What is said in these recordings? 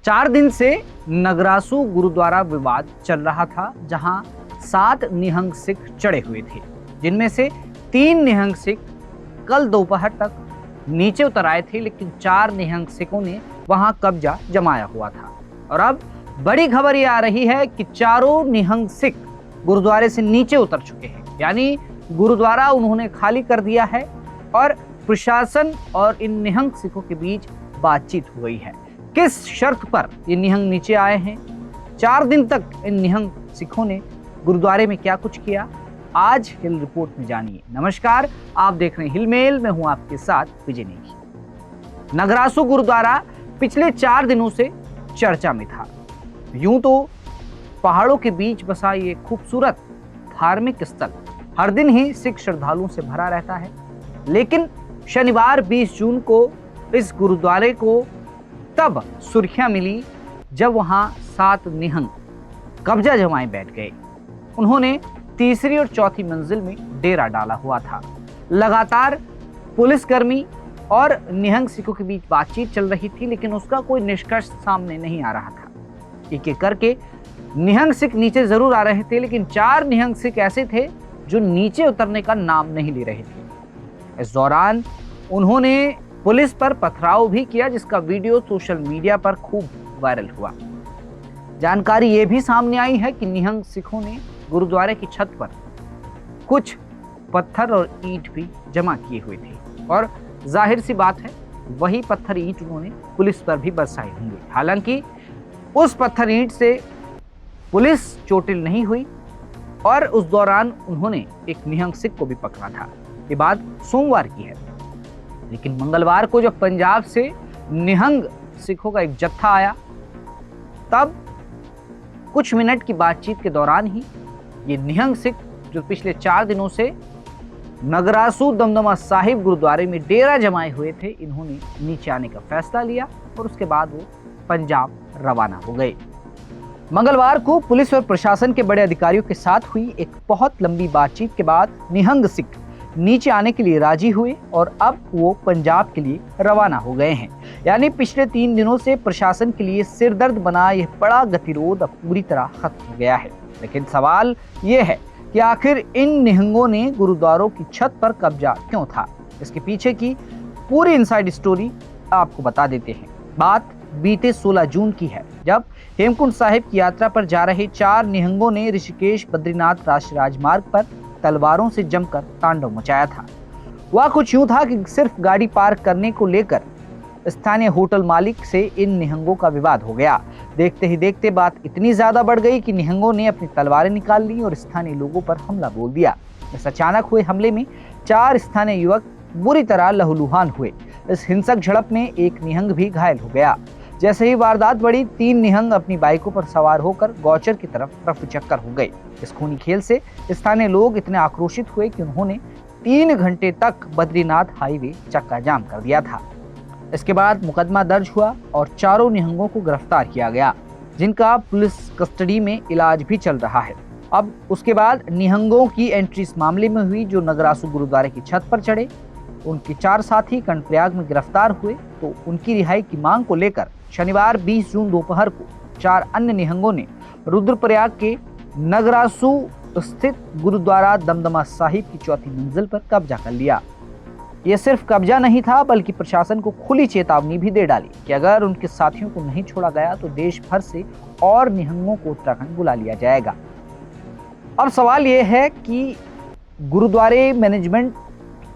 4 दिन से नगरासू गुरुद्वारा विवाद चल रहा था, जहां 7 निहंग सिख चढ़े हुए थे, जिनमें से 3 निहंग सिख कल दोपहर तक नीचे उतर आए थे, लेकिन 4 निहंग सिखों ने वहां कब्जा जमाया हुआ था। और अब बड़ी खबर ये आ रही है कि चारों निहंग सिख गुरुद्वारे से नीचे उतर चुके हैं, यानी गुरुद्वारा उन्होंने खाली कर दिया है और प्रशासन और इन निहंग सिखों के बीच बातचीत हो गई है। किस शर्त पर ये निहंग नीचे आए हैं, 4 दिन तक इन निहंग सिखों ने गुरुद्वारे में क्या कुछ किया, आज हिल रिपोर्ट में जानिए। नमस्कार, आप देख रहे हैं हिल मेल, मैं हूं आपके साथ विजय नेगी। नगरासू गुरुद्वारा पिछले 4 दिनों से चर्चा में था। यूं तो पहाड़ों के बीच बसा ये खूबसूरत धार्मिक स्थल हर दिन ही सिख श्रद्धालुओं से भरा रहता है, लेकिन शनिवार 20 जून को इस गुरुद्वारे को तब सुर्खियां मिली जब वहां 7 निहंग कब्जा जमाए बैठ गए। उन्होंने तीसरी और चौथी मंजिल में डेरा डाला हुआ था। लगातार पुलिसकर्मी और निहंग सिखों के बीच बातचीत चल रही थी, लेकिन उसका कोई निष्कर्ष सामने नहीं आ रहा था। एक एक करके निहंग सिख नीचे जरूर आ रहे थे, लेकिन 4 निहंग सिख ऐसे थे जो नीचे उतरने का नाम नहीं ले रहे थे। इस दौरान उन्होंने पुलिस पर पथराव भी किया, जिसका वीडियो सोशल मीडिया पर खूब वायरल हुआ। जानकारी ये भी सामने आई है कि निहंग सिखों ने गुरुद्वारे की छत पर कुछ पत्थर और ईंट भी जमा किए हुए थे, और जाहिर सी बात है वही पत्थर ईंट उन्होंने पुलिस पर भी बरसाए होंगे। हालांकि उस पत्थर ईंट से पुलिस चोटिल नहीं हुई और उस दौरान उन्होंने एक निहंग सिख को भी पकड़ा था। ये बात सोमवार की है, लेकिन मंगलवार को जब पंजाब से निहंग सिखों का एक जत्था आया, तब कुछ मिनट की बातचीत के दौरान ही ये निहंग सिख जो पिछले 4 दिनों से नगरासू दमदमा साहिब गुरुद्वारे में डेरा जमाए हुए थे, इन्होंने नीचे आने का फैसला लिया और उसके बाद वो पंजाब रवाना हो गए। मंगलवार को पुलिस और प्रशासन के बड़े अधिकारियों के साथ हुई एक बहुत लंबी बातचीत के बाद निहंग सिख नीचे आने के लिए राजी हुए और अब वो पंजाब के लिए रवाना हो गए हैं। यानी पिछले 3 दिनों से प्रशासन के लिए सिरदर्द बना यह बड़ा गतिरोध अब पूरी तरह खत्म हो गया है। लेकिन सवाल ये है कि आखिर इन निहंगों ने गुरुद्वारों की छत पर कब्जा क्यों था। इसके पीछे की पूरी इनसाइड स्टोरी आपको बता देते हैं। बात बीते 16 जून की है, जब हेमकुंड साहिब की यात्रा पर जा रहे 4 निहंगों ने ऋषिकेश बद्रीनाथ राष्ट्रीय राजमार्ग पर तलवारों से जमकर तांडव मचाया था। वह कुछ यूं था कि सिर्फ गाड़ी पार्क करने को लेकर स्थानीय होटल मालिक से इन निहंगों का विवाद हो गया। देखते ही देखते बात इतनी ज्यादा बढ़ गई कि निहंगों ने अपनी तलवारें निकाल ली और स्थानीय लोगों पर हमला बोल दिया। इस अचानक हुए हमले में 4 स्थानीय युवक बुरी तरह लहूलुहान हुए। इस हिंसक झड़प में एक निहंग भी घायल हो गया। जैसे ही वारदात बढ़ी, 3 निहंग अपनी बाइकों पर सवार होकर गौचर की तरफ रफू चक्कर हो गए। इस खूनी खेल से स्थानीय लोग इतने आक्रोशित हुए कि उन्होंने 3 घंटे तक बद्रीनाथ हाईवे चक्का जाम कर दिया था। इसके बाद मुकदमा दर्ज हुआ और चारों निहंगों को गिरफ्तार किया गया, जिनका पुलिस कस्टडी में इलाज भी चल रहा है। अब उसके बाद निहंगों की एंट्री इस मामले में हुई जो नगरासू गुरुद्वारे की छत पर चढ़े। उनके 4 साथी कर्णप्रयाग में गिरफ्तार हुए, तो उनकी रिहाई की मांग को लेकर शनिवार 20 जून दोपहर को 4 अन्य निहंगों ने रुद्रप्रयाग के नगरासू स्थित गुरुद्वारा दमदमा साहिब की 4थी मंजिल पर कब्जा कर लिया। यह सिर्फ कब्जा नहीं था, बल्कि प्रशासन को खुली चेतावनी भी दे डाली कि अगर उनके साथियों को नहीं छोड़ा गया तो देश भर से और निहंगों को उत्तराखंड बुला लिया जाएगा। अब सवाल यह है कि गुरुद्वारे मैनेजमेंट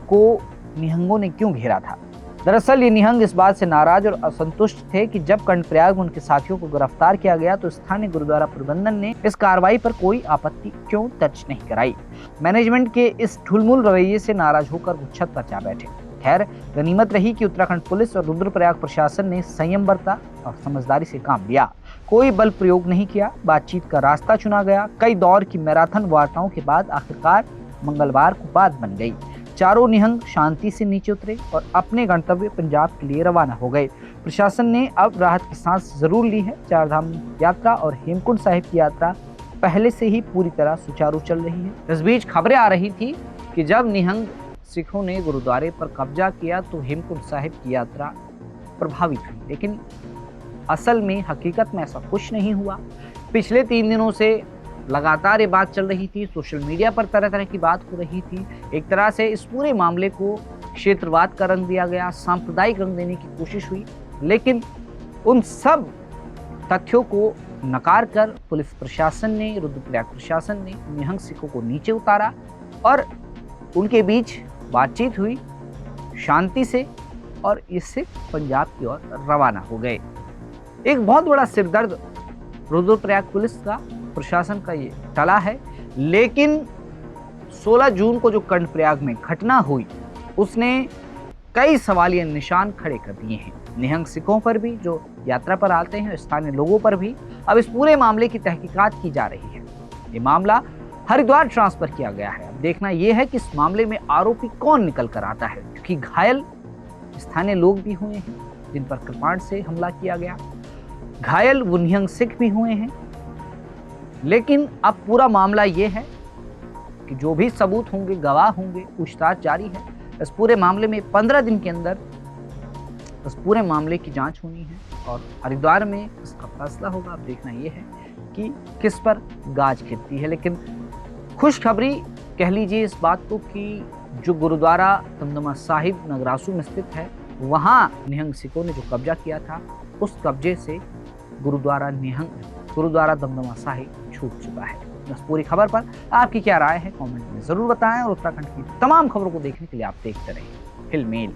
को निहंगों ने क्यों घेरा था। दरअसल ये निहंग इस बात से नाराज और असंतुष्ट थे कि जब कर्णप्रयाग में उनके साथियों को गिरफ्तार किया गया तो स्थानीय गुरुद्वारा प्रबंधन ने इस कार्रवाई पर कोई आपत्ति क्यों दर्ज नहीं कराई। मैनेजमेंट के इस ढुलमुल रवैये से नाराज होकर वो छत पर जा बैठे। खैर, गनीमत रही कि उत्तराखंड पुलिस और रुद्रप्रयाग प्रशासन ने संयम बरता और समझदारी से काम लिया। कोई बल प्रयोग नहीं किया, बातचीत का रास्ता चुना गया। कई दौर की मैराथन वार्ताओं के बाद आखिरकार मंगलवार को बात बन गई। चारों निहंग शांति से नीचे उतरे और अपने गंतव्य पंजाब के लिए रवाना हो गए। प्रशासन ने अब राहत की सांस जरूर ली है। 4 धाम यात्रा और हेमकुंड साहिब की यात्रा पहले से ही पूरी तरह सुचारू चल रही है। इस बीच खबरें आ रही थी कि जब निहंग सिखों ने गुरुद्वारे पर कब्जा किया तो हेमकुंड साहिब की यात्रा प्रभावित हुई, लेकिन असल में हकीकत में ऐसा कुछ नहीं हुआ। पिछले 3 दिनों से लगातार ये बात चल रही थी, सोशल मीडिया पर तरह तरह की बात हो रही थी। एक तरह से इस पूरे मामले को क्षेत्रवाद का रंग दिया गया, सांप्रदायिक रंग देने की कोशिश हुई, लेकिन उन सब तथ्यों को नकार कर पुलिस प्रशासन ने, रुद्रप्रयाग प्रशासन ने निहंग सिखों को नीचे उतारा और उनके बीच बातचीत हुई शांति से, और इससे पंजाब की ओर रवाना हो गए। एक बहुत बड़ा सिरदर्द रुद्रप्रयाग पुलिस का, प्रशासन का ये टला है, लेकिन 16 जून को जो कर्णप्रयाग में घटना हुई उसने कई सवालिया निशान खड़े कर दिए हैं। निहंग सिखों पर भी, जो यात्रा पर आते हैं, स्थानीय लोगों पर भी। अब इस पूरे मामले की तहकीकात की जा रही है। ये मामला हरिद्वार ट्रांसफर किया गया है। अब देखना यह है कि इस मामले में आरोपी कौन निकल कर आता है, क्योंकि घायल स्थानीय लोग भी हुए हैं जिन पर कृपाण से हमला किया गया। घायल वो निहंग सिख भी हुए हैं। लेकिन अब पूरा मामला यह है कि जो भी सबूत होंगे, गवाह होंगे, पूछताछ जारी है। इस पूरे मामले में 15 दिन के अंदर इस पूरे मामले की जांच होनी है और हरिद्वार में इसका फैसला होगा। अब देखना यह है कि किस पर गाज गिरती है। लेकिन खुशखबरी कह लीजिए इस बात को कि जो गुरुद्वारा दमदमा साहिब नगरासू में स्थित है, वहाँ निहंग सिखों ने जो कब्जा किया था, उस कब्जे से गुरुद्वारा दमदमा साहिब छूट चुका है। इस पूरी खबर पर आपकी क्या राय है, कमेंट में जरूर बताएं और उत्तराखंड की तमाम खबरों को देखने के लिए आप देखते रहिए हिलमेल।